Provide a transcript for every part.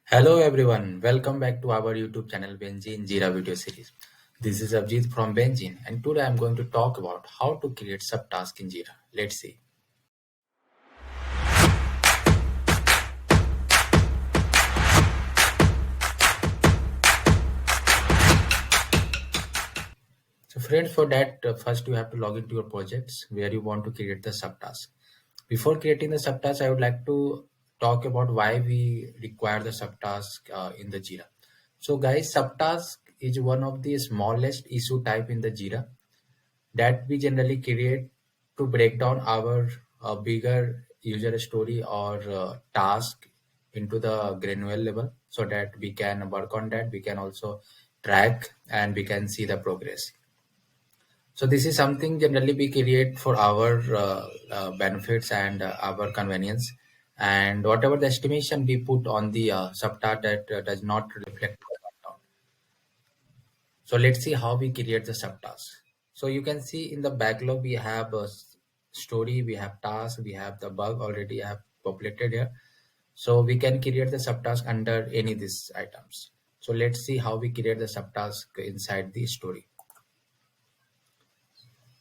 Hello everyone, welcome back to our YouTube channel Benjin Jira video series. This is Abhijeet from Benjin and today I'm going to talk about how to create subtasks in Jira. Let's see. So friends, for that first you have to log into your projects where you want to create the subtask. Before creating the subtask, I would like to talk about why we require the subtask in the Jira. So guys, subtask is one of the smallest issue type in the Jira that we generally create to break down our bigger user story or task into the granular level so that we can work on that, we can also track and we can see the progress. So this is something generally we create for our benefits and our convenience, and whatever the estimation we put on the subtask that does not reflect the countdown. So let's see how we create the subtask. So you can see in the backlog we have a story, we have task, we have the bug already I have populated here. So we can create the subtask under any of these items. So let's see how we create the subtask inside the story.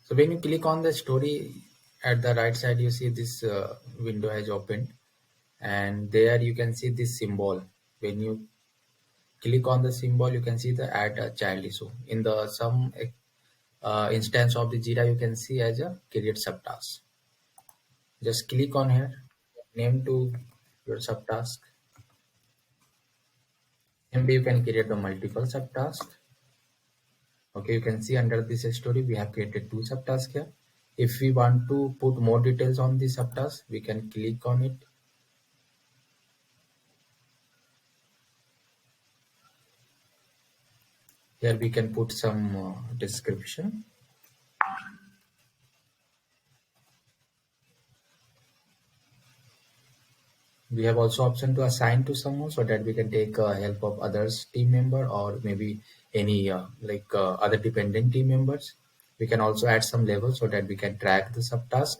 So when you click on the story at the right side, you see this window has opened, and there you can see this symbol. When you click on the symbol, you can see the add a child issue. In the some instance of the Jira, you can see as a create subtask. Just click on here, name to your subtask. Maybe you can create the multiple subtask. Okay, you can see under this story we have created two subtasks here. If we want to put more details on the subtask, we can click on it. Here we can put some description. We have also option to assign to someone so that we can take help of others team member or maybe any other dependent team members. We can also add some levels so that we can track the subtask.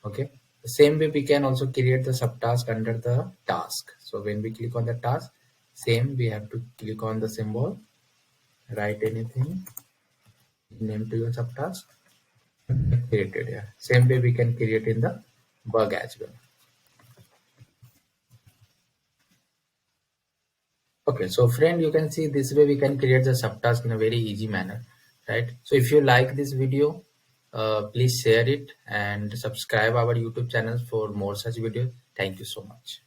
Okay, the same way we can also create the subtask under the task. So when we click on the task, same we have to click on the symbol, write anything, name to your subtask, created here. Same way we can create in the bug as well. Okay, so friend, you can see this way we can create the subtask in a very easy manner, right? So if you like this video, please share it and subscribe our YouTube channel for more such videos. Thank you so much.